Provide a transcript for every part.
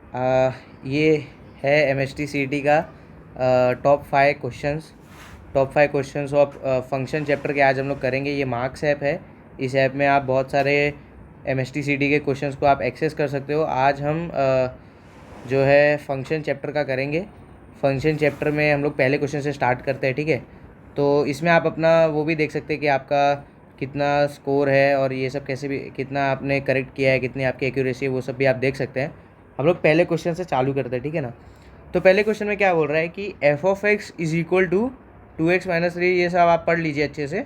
ये है MHT CET का top five questions of function chapter के आज हम लोग करेंगे। ये मार्क्स ऐप है। इस ऐप में आप बहुत सारे MHT CET के क्वेश्चंस को आप एक्सेस कर सकते हो। आज हम जो है फंक्शन चैप्टर का करेंगे। फंक्शन चैप्टर में हम लोग पहले क्वेश्चन से स्टार्ट करते हैं, ठीक है। तो इसमें आप अपना वो भी देख सकते हैं कि आपका कितना स्कोर है और ये सब कैसे भी कितना आपने करेक्ट किया है, कितनी आपकी एक्यूरेसी है, वो सब भी आप देख सकते हैं। हम लोग पहले क्वेश्चन से चालू करते हैं, ठीक है ना। तो पहले क्वेश्चन में क्या बोल रहा है कि f(x) = 2x - 3। ये सब आप पढ़ लीजिए अच्छे से,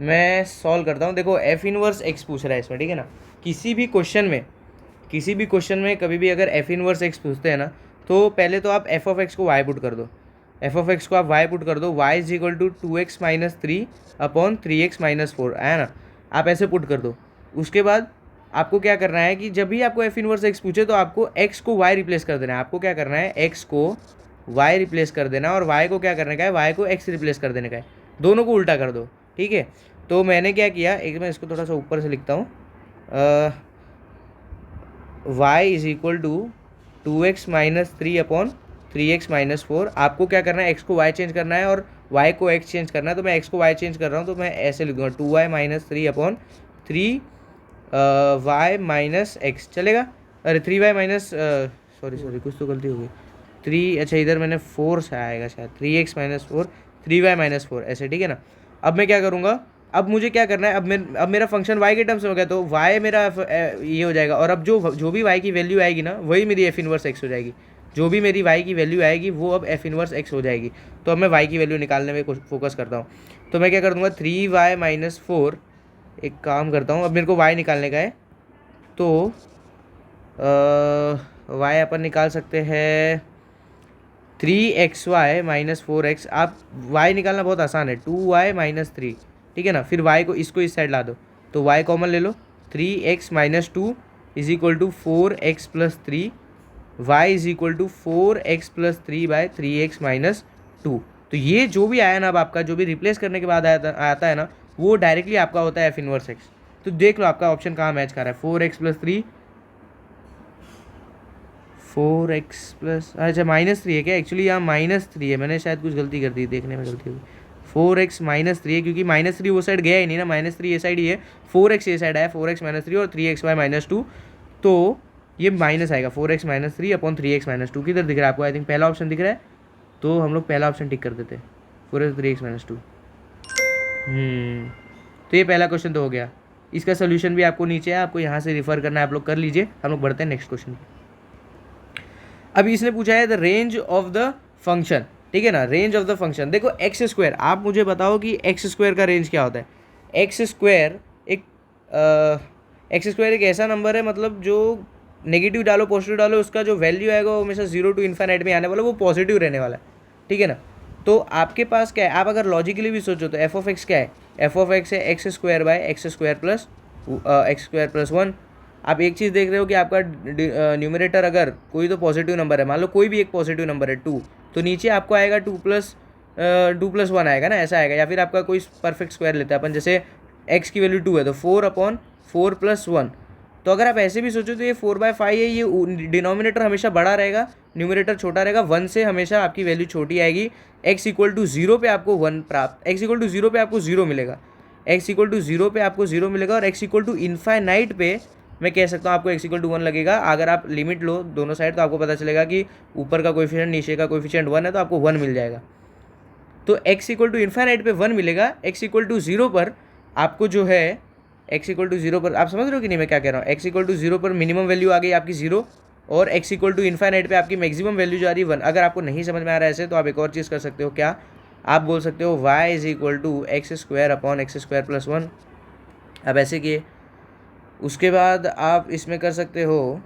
मैं सॉल्व करता हूँ। देखो f−1x पूछ रहा है इसमें, ठीक है ना। किसी भी क्वेश्चन में कभी भी अगर f−1x पूछते हैं ना, तो पहले तो आप f(x) को y पुट कर दो। f(x) को आप y पुट कर दो। y = 2x - 3/3x - 4 है ना। आप ऐसे पुट कर दो। उसके बाद आपको क्या करना है कि जब भी आपको f−1x पूछे तो आपको x को y रिप्लेस कर देना है। आपको क्या करना है, x को y रिप्लेस कर देना है और y को क्या करने का है, y को x रिप्लेस कर देने का है। दोनों को उल्टा कर दो, ठीक है। तो मैंने क्या किया, एक मैं इसको थोड़ा सा ऊपर से लिखता हूँ। y = 2x - 3/3x - 4। आपको क्या करना है, x को y चेंज करना है और y को x चेंज करना है। तो मैं x को y चेंज कर रहा हूँ, तो मैं ऐसे लिख दूँगा 2y - 3/3 y - x चलेगा। अरे 3y माइनस सॉरी कुछ तो गलती हो गई। 3 अच्छा इधर मैंने 4 से आएगा शायद, 3x - 4 3y - 4 ऐसे, ठीक है ना। अब मैं क्या करूँगा, अब मुझे क्या करना है, अब मेरा फंक्शन y के टर्म्स में हो गया, तो y मेरा ये हो जाएगा। और अब जो भी y की वैल्यू आएगी ना, वही मेरी f−1x हो जाएगी। जो भी मेरी y की वैल्यू आएगी वो अब f−1x हो जाएगी। तो अब मैं y की वैल्यू निकालने में फोकस करता हूँ। तो मैं क्या कर दूँगा, 3y - 4। एक काम करता हूँ, अब मेरे को y निकालने का है, तो y अपन निकाल सकते हैं 3xy - 4x। आप y निकालना बहुत आसान है, 2y - 3, ठीक है ना। फिर y को इसको इस साइड ला दो, तो y कॉमन ले लो। 3x - 2 = 4x + 3। y = 4x + 3/3x - 2। तो ये जो भी आया ना, अब आपका जो भी रिप्लेस करने के बाद आता है ना, वो डायरेक्टली आपका होता है f−1x। तो देख लो आपका ऑप्शन कहाँ मैच कर रहा है, 4x + 3 4x प्लस, अच्छा -3 है क्या। एक्चुअली यहाँ -3 है, मैंने शायद कुछ गलती कर दी, देखने में गलती हुई। 4x - 3 है, क्योंकि -3 वो साइड गया ही नहीं ना, -3 ये साइड ही है। 4x ये साइड आया, 4x - 3 और 3xy - 2। तो ये माइनस आएगा, 4x - 3/3x - 2। किधर दिख रहा है आपको, आई थिंक पहला ऑप्शन दिख रहा है। तो हम लोग पहला ऑप्शन टिक कर देते हैं, 4x 3x - 2। तो ये पहला क्वेश्चन तो हो गया। इसका सोल्यूशन भी आपको नीचे है, आपको यहाँ से रिफर करना है, आप लोग कर लीजिए। हम लोग बढ़ते हैं नेक्स्ट क्वेश्चन। अभी इसने पूछा है the range of the function, ठीक है ना। रेंज ऑफ द फंक्शन, देखो x²। आप मुझे बताओ कि x² का रेंज क्या होता है। x² एक ऐसा नंबर है, मतलब जो नेगेटिव डालो पॉजिटिव डालो, उसका जो वैल्यू आएगा वो हमेशा 0 to ∞ में आने वाला, वो पॉजिटिव रहने वाला है, ठीक है ना। तो आपके पास क्या है, आप अगर लॉजिकली भी सोचो तो f(x) क्या है, f(x) है x² + 1। आप एक चीज़ देख रहे हो कि आपका न्यूमरेटर अगर कोई तो पॉजिटिव नंबर है, मान लो कोई भी एक पॉजिटिव नंबर है 2, तो नीचे आपको आएगा 2+1 आएगा ना, ऐसा आएगा। या फिर आपका कोई परफेक्ट स्क्वायर लेता है अपन, जैसे x की वैल्यू 2 है तो 4/4 + 1। तो अगर आप ऐसे भी सोचो तो ये 4/5 है, ये डिनोमिनेटर हमेशा बड़ा रहेगा, न्यूमरेटर छोटा रहेगा। 1 से हमेशा आपकी वैल्यू छोटी आएगी। x = 0 पे आपको 1 प्राप्त, x = 0 पे आपको 0 मिलेगा, x = 0 पे आपको 0 मिलेगा। और x = ∞ पे मैं कह सकता हूँ आपको x = 1 लगेगा। अगर आप लिमिट लो दोनों साइड तो आपको पता चलेगा कि ऊपर का कोएफिशिएंट नीचे का कोएफिशिएंट 1 है, तो आपको 1 मिल जाएगा। तो x = पे 1 मिलेगा। x = 0 पर आपको जो है, x = 0 पर आप समझ रहे हो कि नहीं मैं क्या कह रहा हूँ। x = 0 पर मिनिमम वैल्यू आ गई आपकी 0, और x = पे आपकी मैक्सिमम वैल्यू जा रही है 1। अगर आपको नहीं समझ में आ रहा है ऐसे, तो आप एक और चीज़ कर सकते हो, क्या आप बोल सकते हो y = x² + 1। अब ऐसे किए, उसके बाद आप इसमें कर सकते हो,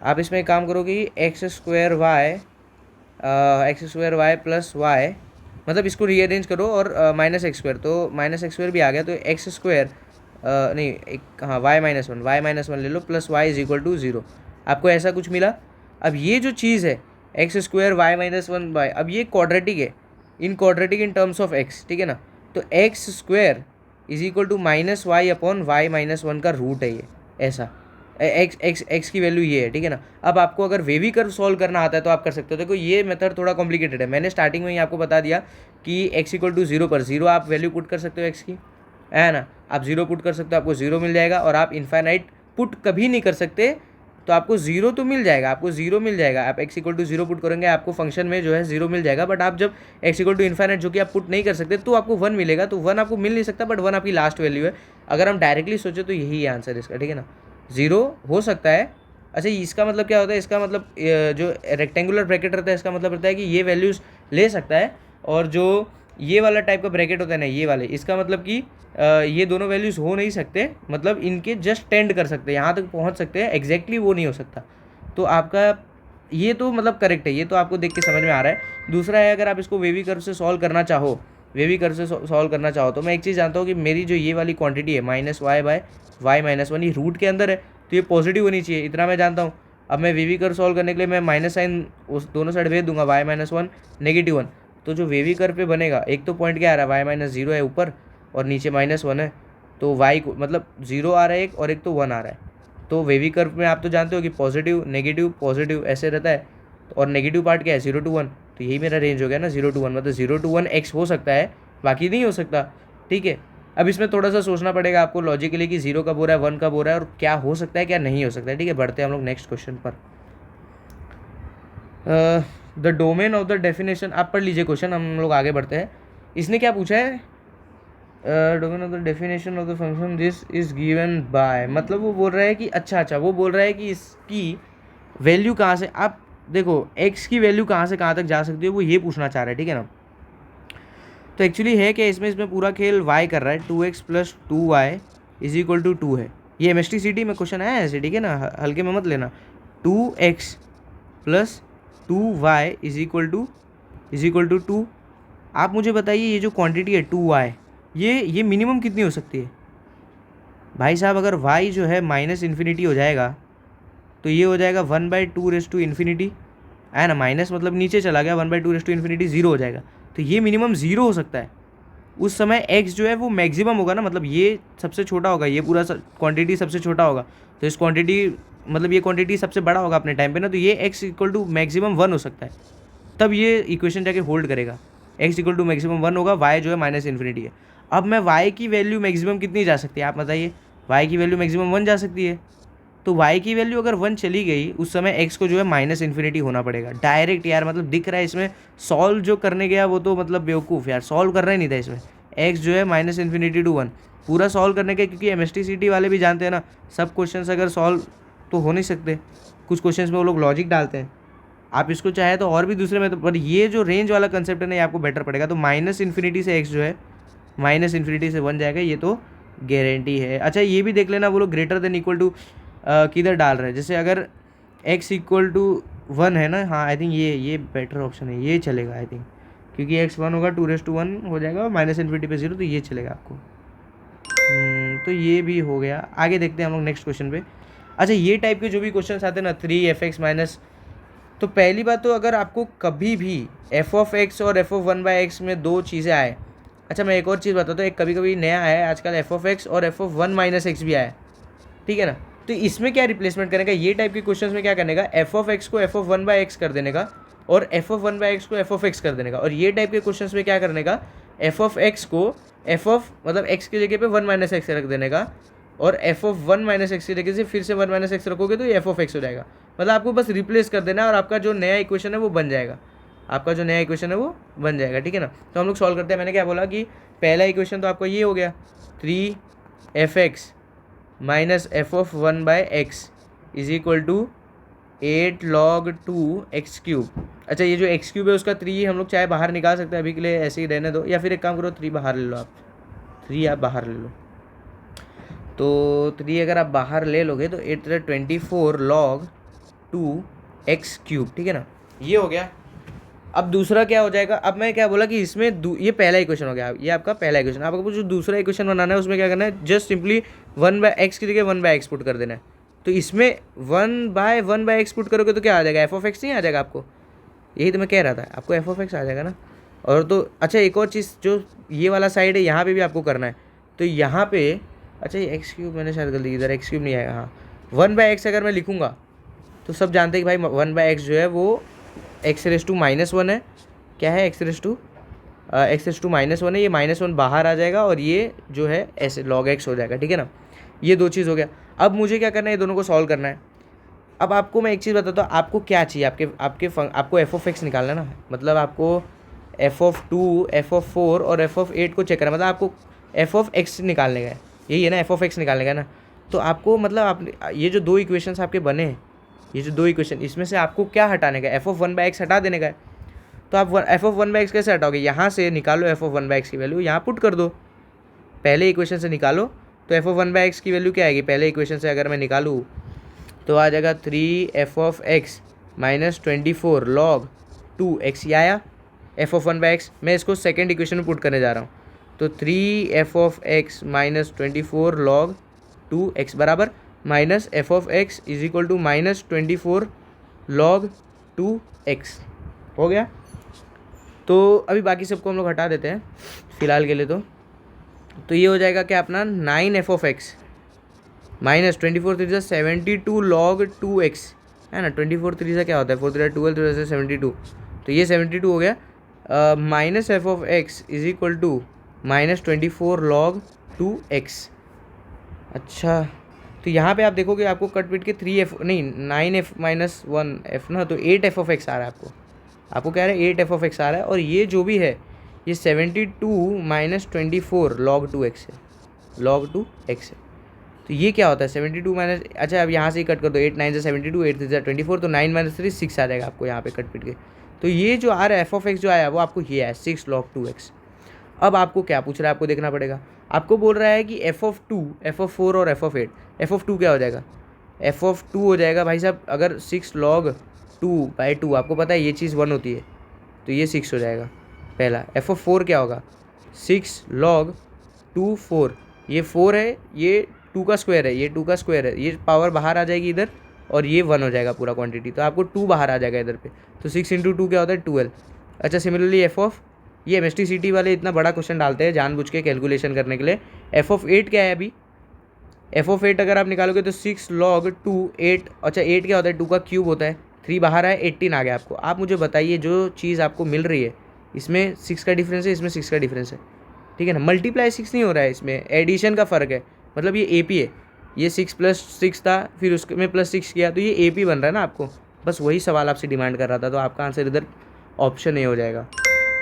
आप इसमें एक काम करो कि x² y + y, मतलब इसको रीअरेंज करो और -x², तो -x² भी आ गया। तो x² नहीं एक हाँ y - 1 ले लो, प्लस y = 0। आपको ऐसा कुछ मिला। अब ये जो चीज़ है x² y - 1y, अब ये क्वाड्रेटिक है, in quadratic in terms of x, ठीक है ना। तो x² = -y/y - 1 का रूट है ये, ऐसा। एक्स की वैल्यू ये है, ठीक है ना। अब आपको अगर वेवी कर्व सॉल्व करना आता है तो आप कर सकते हो। देखो ये मेथड थोड़ा कॉम्प्लिकेटेड है, मैंने स्टार्टिंग में ही आपको बता दिया कि x इक्वल टू 0 पर 0 आप वैल्यू पुट कर सकते हो x की, है ना। आप 0 पुट कर सकते हो, आपको 0 मिल जाएगा। और आप इन्फाइनाइट पुट कभी नहीं कर सकते तो आपको 0 तो मिल जाएगा, आपको 0 मिल जाएगा। आप x इक्वल टू 0 पुट करेंगे, आपको फंक्शन में जो है 0 मिल जाएगा। बट आप जब x इक्वल टू इन्फाइनाइट जो कि आप पुट नहीं कर सकते तो आपको 1 मिलेगा। तो 1 आपको मिल नहीं सकता, बट 1 आपकी लास्ट वैल्यू है। अगर हम डायरेक्टली सोचे तो यही है आंसर इसका, ठीक है ना। 0 हो सकता है। अच्छा इसका मतलब क्या होता है, इसका मतलब जो रेक्टेंगुलर ब्रैकेट रहता है इसका मतलब रहता है कि ये वैल्यूज़ ले सकता है। और जो ये वाला टाइप का ब्रैकेट होता है ना, ये वाले, इसका मतलब कि ये दोनों वैल्यूज़ हो नहीं सकते, मतलब इनके जस्ट टेंड कर सकते हैं, यहाँ तक पहुँच सकते हैं, एग्जैक्टली वो नहीं हो सकता। तो आपका ये तो मतलब करेक्ट है, ये तो आपको देख के समझ में आ रहा है। दूसरा है, अगर आप इसको वेवी कर्व से सॉल्व करना चाहो, वेवी कर्व से सॉल्व करना चाहो तो मैं एक चीज़ जानता हूँ कि मेरी जो ये वाली क्वांटिटी है -y/y-1 ये रूट के अंदर है तो ये पॉजिटिव होनी चाहिए, इतना मैं जानता हूँ। अब मैं वेवी कर्व सॉल्व करने के लिए मैं माइनस साइन उस दोनों साइड भेज दूंगा, y-1 -1 तो जो वेवी कर्व पे बनेगा, एक तो पॉइंट क्या आ रहा है, y-0 है ऊपर और नीचे -1 है, तो y को मतलब 0 आ रहा है एक, और एक तो 1 आ रहा है। तो वेवी कर्व में आप तो जानते हो कि पॉजिटिव ऐसे रहता है। और नेगेटिव पार्ट क्या है, 0 to 1, तो यही मेरा रेंज हो गया ना, 0 to 1, मतलब 0 to 1 x हो सकता है, बाकी नहीं हो सकता, ठीक है। अब इसमें थोड़ा सा सोचना पड़ेगा आपको लॉजिकली कि 0 कब हो रहा है, 1 कब हो रहा है, और क्या हो सकता है क्या नहीं हो सकता है, ठीक है। बढ़ते हैं हम लोग नेक्स्ट क्वेश्चन पर। The domain of the definition, आप पढ़ लीजिए क्वेश्चन, हम लोग आगे बढ़ते हैं। इसने क्या पूछा है, domain of the definition of the function this is given by, मतलब वो बोल रहा है कि अच्छा वो बोल रहा है कि इसकी वैल्यू कहाँ से, आप देखो x की वैल्यू कहाँ से कहाँ तक जा सकती है, वो ये पूछना चाह रहा है, ठीक है ना। तो एक्चुअली है कि इसमें पूरा खेल y कर रहा है, 2x + 2y = 2 है। ये MSTCT में क्वेश्चन आया है ऐसे, ठीक है ना, हल्के में मत लेना। 2x + 2y = 2। आप मुझे बताइए ये जो क्वांटिटी है 2y, ये मिनिमम कितनी हो सकती है भाई साहब। अगर y जो है -∞ हो जाएगा तो ये हो जाएगा 1/2∞, है ना। माइनस मतलब नीचे चला गया, 1/2∞ 0 हो जाएगा, तो ये मिनिमम 0 हो सकता है। उस समय x जो है वो मैक्सिमम होगा ना, मतलब ये सबसे छोटा होगा, ये पूरा क्वांटिटी सबसे छोटा होगा, तो इस क्वांटिटी मतलब ये क्वांटिटी सबसे बड़ा होगा अपने टाइम पे ना, तो ये x = मैक्सिमम 1 हो सकता है। तब ये इक्वेशन जाके होल्ड करेगा, x = मैक्सिमम 1 होगा, y जो है -∞ है। अब मैं y की वैल्यू मैक्सिमम कितनी जा सकती है आप बताइए, y की वैल्यू मैक्सिमम 1 जा सकती है। तो y की वैल्यू अगर 1 चली गई, उस समय x को जो है -∞ होना पड़ेगा डायरेक्ट यार, मतलब दिख रहा है इसमें। सॉल्व जो करने गया वो तो मतलब बेवकूफ़ यार, सॉल्व कर रहा ही नहीं था इसमें। x जो है -∞ to 1 पूरा सॉल्व करने के, क्योंकि MSTCT वाले भी जानते हैं ना, सब क्वेश्चंस अगर सॉल्व तो हो नहीं सकते, कुछ क्वेश्चंस में वो लोग लॉजिक डालते हैं। आप इसको चाहे तो और भी दूसरे में, तो पर ये जो रेंज वाला कंसेप्ट है ना, ये आपको बेटर पड़ेगा। तो -∞ से x जो है -∞ से 1 जाएगा, ये तो गारंटी है। अच्छा ये भी देख लेना, वो लोग ग्रेटर देन इक्वल टू किधर डाल रहे हैं, जैसे अगर x = 1 है ना, हाँ आई थिंक ये बेटर ऑप्शन है, ये चलेगा आई थिंक, क्योंकि x 1 होगा 2⁻1 हो जाएगा, -∞ पे 0, तो ये चलेगा आपको। तो ये भी हो गया। आगे देखते हैं हम लोग नेक्स्ट क्वेश्चन पे। अच्छा ये टाइप के जो भी क्वेश्चन आते हैं ना, 3f(x) माइनस, तो पहली बात तो अगर आपको कभी भी f(x) और f(1/x) में दो चीज़ें आए। अच्छा मैं एक और चीज़ बताता हूँ, एक कभी कभी नया आया है आजकल, f(x) और f(1-x) भी आया, ठीक है ना। तो इसमें क्या रिप्लेसमेंट करने का, ये टाइप के क्वेश्चंस में क्या करने का, f(x) को f(1/x) कर देने का, और f(1/x) को f(x) कर देने का। और ये टाइप के क्वेश्चंस में क्या करने का, f(x) को मतलब x की जगह पे 1-x रख देने का, और f(1-x) की जगह से फिर से 1-x रखोगे तो ये f(x) हो जाएगा। मतलब आपको बस रिप्लेस कर देना है और आपका जो नया इक्वेशन है वो बन जाएगा, ठीक है ना। तो हम लोग सॉल्व करते हैं। मैंने क्या बोला कि पहला इक्वेशन तो आपका ये हो गया, 3f(x) - f(1/x) = 8 log 2x³। अच्छा ये जो x³ है उसका 3 हम लोग चाहे बाहर निकाल सकते हैं, अभी के लिए ऐसे ही रहने दो, या फिर एक काम करो 3 बाहर ले लो, आप 3 आप बाहर ले लो। तो 3 अगर आप बाहर ले लोगे तो 24 log 2x³, ठीक है ना, ये हो गया। अब दूसरा क्या हो जाएगा, अब मैं क्या बोला कि इसमें ये पहला इक्वेशन हो गया, ये आपका पहला इक्वेशन। आपको जो दूसरा इक्वेशन बनाना है उसमें क्या करना है, जस्ट सिंपली 1/x की जगह 1/x पुट कर देना है। तो इसमें 1/1/x पुट करोगे तो क्या आ जाएगा, f(x) नहीं आ जाएगा आपको, यही तो मैं कह रहा था, आपको f(x) आ जाएगा ना। और तो अच्छा एक और चीज़, जो ये वाला साइड है यहाँ पे भी आपको करना है, तो यहाँ पे अच्छा ये x³ मैंने शायद गलती, इधर x³ नहीं आएगा, हाँ 1/x अगर मैं लिखूँगा तो सब जानते हैं कि भाई 1/x जो है वो x⁻⁻1 है। क्या है x⁻⁻1 है, ये -1 बाहर आ जाएगा और ये जो है ऐसे log x हो जाएगा, ठीक है ना। ये दो चीज़ हो गया। अब मुझे क्या करना है, ये दोनों को सॉल्व करना है। अब आपको मैं एक चीज़ बताता हूँ, आपको क्या चाहिए, आपको f(x) निकालना है ना, मतलब आपको f(2), f(4) और f(8) को चेक करना है, मतलब आपको f(x) निकालने का है, यही है ना, f(x) निकालने का है ना। तो आपको मतलब आप ये जो दो इक्वेशंस आपके बने हैं, ये जो दो इक्वेशन, इसमें से आपको क्या हटाने का है, f(1/x) हटा देने का है। तो आप f(1/x) कैसे हटाओगे, यहाँ से निकालो f(1/x) की वैल्यू, यहाँ पुट कर दो, पहले इक्वेशन से निकालो। तो f(1/x) की वैल्यू क्या आएगी, पहले इक्वेशन से अगर मैं निकालूँ तो आ जाएगा 3f(x) - 24 log 2x। ये आया f(1/x), मैं इसको सेकेंड इक्वेशन में पुट करने जा रहा हूँ। तो 3f(x) - 24 log 2x बराबर माइनस f(x) = -24 log 2x हो गया। तो अभी बाकी सबको हम लोग हटा देते हैं फ़िलहाल के लिए। तो ये हो जाएगा क्या अपना 9f(x) - 24 3 72 log 2x, है ना। 24 3 से क्या होता है, 4 3 12 3 से 72, तो ये 72 हो गया। -f(x) = -24 log 2x। अच्छा, तो यहाँ पे आप देखोगे आपको कट पिट के 9f - 1f ना, तो 8f(x) आ रहा है आपको क्या आ रहा है, 8f(x) आ रहा है। और ये जो भी है ये 72 - 24 log 2x है, log 2x है। तो ये क्या होता है 72 माइनस, अच्छा अब यहाँ से ही कट कर दो, 8 9 से 72, 8 3 से 24, तो 9 - 3 6 आ जाएगा आपको यहाँ पे कट पिट के। तो ये जो आ रहा है f(x) जो आया वो आपको ये है 6 log 2x। अब आपको क्या पूछ रहा है, आपको देखना पड़ेगा। आपको बोल रहा है कि f(2), f(4) और f(8), f(2) क्या हो जाएगा, f(2) हो जाएगा भाई साहब, अगर 6 log 2/2, आपको पता है ये चीज़ 1 होती है, तो ये 6 हो जाएगा पहला। f(4) क्या होगा, 6 log 2 4, ये 4 है, ये 2 का स्क्वायर है, ये 2 का स्क्वायर है, ये पावर बाहर आ जाएगी इधर और ये 1 हो जाएगा पूरा क्वांटिटी, तो आपको 2 बाहर आ जाएगा इधर पे। तो 6 × 2 क्या होता है 12। अच्छा, सिमिलरली ये MSTCT वाले इतना बड़ा क्वेश्चन डालते हैं जानबूझ के कैलकुलेशन करने के लिए। f(8) क्या है अभी, f(8) अगर आप निकालोगे तो 6 log 2 8, अच्छा 8 क्या होता है, 2 का क्यूब होता है, 3 बाहर आया 18 आ गया आपको। आप मुझे बताइए जो चीज़ आपको मिल रही है इसमें 6 का डिफरेंस है, इसमें 6 का डिफरेंस है, ठीक है ना। मल्टीप्लाई 6 नहीं हो रहा है, इसमें एडिशन का फ़र्क है, मतलब ये AP है, ये 6 + 6 था, फिर उसमें +6 किया, तो ये AP बन रहा है ना आपको। बस वही सवाल आपसे डिमांड कर रहा था, तो आपका आंसर इधर ऑप्शन ए हो जाएगा,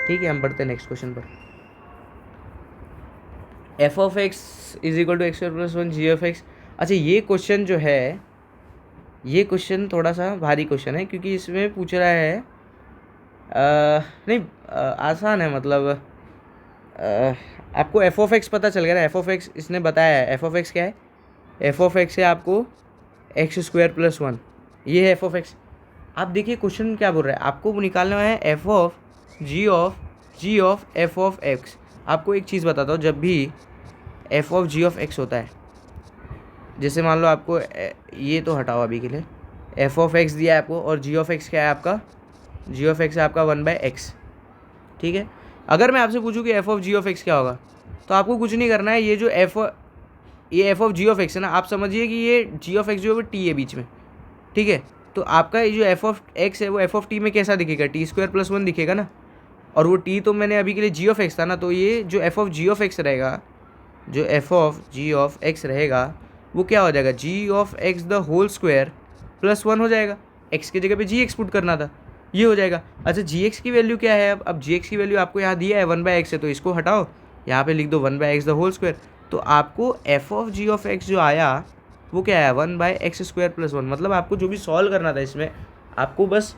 ठीक है। हम बढ़ते हैं नेक्स्ट क्वेश्चन पर। f(x) = x² + 1 g(x). अच्छा, ये क्वेश्चन जो है, ये क्वेश्चन थोड़ा सा भारी क्वेश्चन है, क्योंकि इसमें पूछ रहा है नहीं आसान है, मतलब आपको f(x) पता चल गया ना, f(x) इसने बताया है, f(x) क्या है, f(x) है आपको x² + 1, ये है f(x). आप देखिए क्वेश्चन क्या बोल रहा है, आपको निकालना है f(g)(f)(x). आपको एक चीज़ बताता हूँ, जब भी f(g)(x) होता है, जैसे मान लो आपको ये तो हटाओ अभी के लिए, f(x) दिया है आपको और g(x) क्या है आपका, g(x) है आपका 1/x, ठीक है। अगर मैं आपसे पूछूं कि f(g)(x) क्या होगा, तो आपको कुछ नहीं करना है, ये जो ये f(g)(x) है ना, आप समझिए कि ये g(x) जो है वो t है बीच में, ठीक है। तो आपका ये जो f(x) है वो f(t) में कैसा दिखेगा, t² + 1 दिखेगा ना, और वो t तो मैंने अभी के लिए g(x) था ना, तो ये जो f(g)(x) रहेगा, जो f(g)(x) रहेगा वो क्या हो जाएगा, g(x) द होल स्क्वायर + 1 हो जाएगा, x की जगह पे gx पुट करना था, ये हो जाएगा। अच्छा, gx की वैल्यू क्या है, अब gx की वैल्यू आपको यहाँ दिया है 1/x है, तो इसको हटाओ, यहाँ पे लिख दो 1/x द होल स्क्वायर। तो आपको f(g)(x) जो आया वो क्या है 1/x² + 1, मतलब आपको जो भी सॉल्व करना था इसमें, आपको बस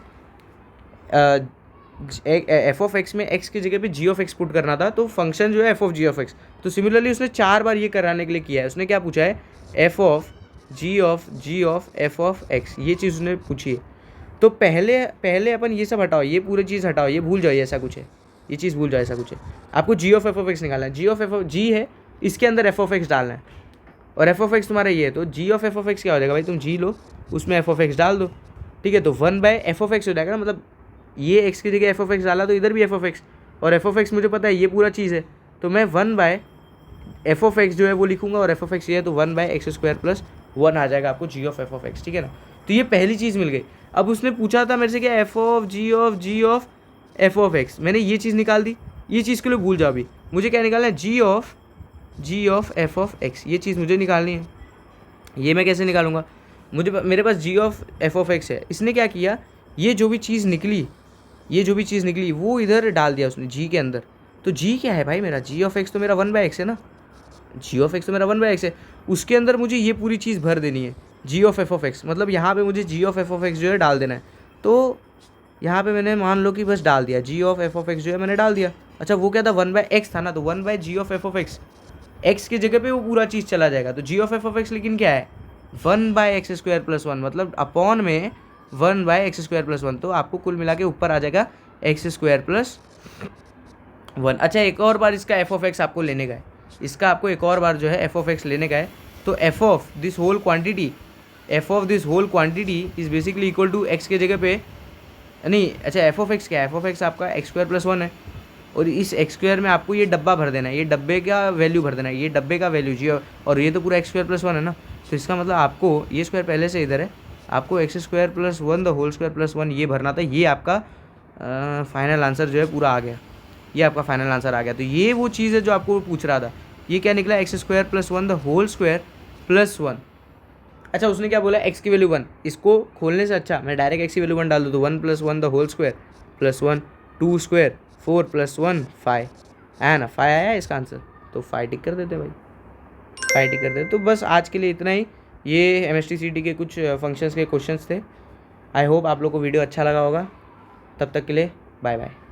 f(x) में x की जगह पे g(x) पुट करना था, तो फंक्शन जो है f(g)(x). तो सिमिलरली उसने 4 बार ये कराने के लिए किया है, उसने क्या पूछा है f(g)(f)(x), ये चीज़ उसने पूछी है। तो पहले अपन ये सब हटाओ, ये पूरी चीज़ हटाओ, ये भूल जाओ ऐसा कुछ है, ये चीज़ भूल जाओ ऐसा कुछ है। आपको g(f)(x) निकालना है, g है, इसके अंदर f(x) डालना है, और f(x) तुम्हारा ये है, तो g(f)(x) क्या हो जाएगा भाई, तुम g लो उसमें f(x) डाल दो, ठीक है। तो 1/f(x) हो जाएगा ना, मतलब ये x की जगह f(x) डाला तो इधर भी f(x), और f(x) मुझे पता है ये पूरा चीज़ है, तो मैं 1/f(x) जो है वो लिखूंगा, और f(x) ये है तो 1/x² + 1 आ जाएगा आपको जी ऑफ एफ ऑफ एक्स, ठीक है ना। तो ये पहली चीज़ मिल गई। अब उसने पूछा था मेरे से क्या F of G of F of X, मैंने ये चीज़ निकाल दी। ये चीज़ के लिए भूल जाओ अभी, मुझे क्या निकालना है, जी ऑफ एफ ऑफ एक्स, ये चीज़ मुझे निकालनी है। ये मैं कैसे निकालूंगा, मेरे पास जी ऑफ एफ ऑफ एक्स है। इसने क्या किया, ये जो भी चीज़ निकली वो इधर डाल दिया उसने जी के अंदर। तो जी क्या है भाई मेरा, जी ऑफ एक्स तो मेरा 1/x है ना, जी ऑफ एक्स तो मेरा 1/x है। उसके अंदर मुझे ये पूरी चीज़ भर देनी है, जी ऑफ एफ ऑफ एक्स, मतलब यहाँ पे मुझे जी ऑफ एफ ऑफ एक्स जो है डाल देना है। तो यहाँ पे मैंने मान लो कि बस डाल दिया, जी ऑफ एफ ऑफ एक्स जो है मैंने डाल दिया। अच्छा वो क्या था, 1/x था ना, तो 1/g of F of x, x की जगह पे वो पूरा चीज़ चला जाएगा। तो जी ऑफ एफ ऑफ एक्स लेकिन क्या है, 1/x² + 1, मतलब अपॉन में 1/x² + 1। तो आपको कुल मिला के ऊपर आ जाएगा x² + 1। अच्छा एक और बार इसका एफ ऑफ एक्स आपको लेने का है, इसका आपको एक और बार जो है एफ ऑफ एक्स लेने का है। तो F of this whole quantity is basically equal to X के जगह पे नहीं, अच्छा एफ ऑफ एक्स क्या है, एफ ऑफ एक्स आपका x² + 1 है, और इस x² में आपको ये डब्बा भर देना है, ये डब्बे का वैल्यू भर देना है, ये डब्बे का वैल्यू जी, और ये तो पूरा x² + 1 है ना। तो इसका मतलब आपको ये स्क्वायर पहले से इधर है, आपको x² + 1 द होल स्क्वायर + 1 ये भरना था। ये आपका फाइनल आंसर जो है पूरा आ गया, ये आपका फाइनल आंसर आ गया। तो ये वो चीज़ है जो आपको पूछ रहा था, ये क्या निकला, x² + 1 द होल स्क्वायर + 1। अच्छा उसने क्या बोला, x की वैल्यू 1, इसको खोलने से अच्छा मैं डायरेक्ट x की वैल्यू 1 डाल दूँ, तो 1 + 1 द होल स्क्वायर + 1, 2 स्क्वायर 4 + 1 5 है ना, 5 आया इसका आंसर। तो 5 टिक कर देते भाई, 5 टिक कर देते। तो बस आज के लिए इतना ही, ये MSTCT के कुछ फंक्शंस के क्वेश्चंस थे। आई होप आप लोग को वीडियो अच्छा लगा होगा। तब तक के लिए बाय बाय।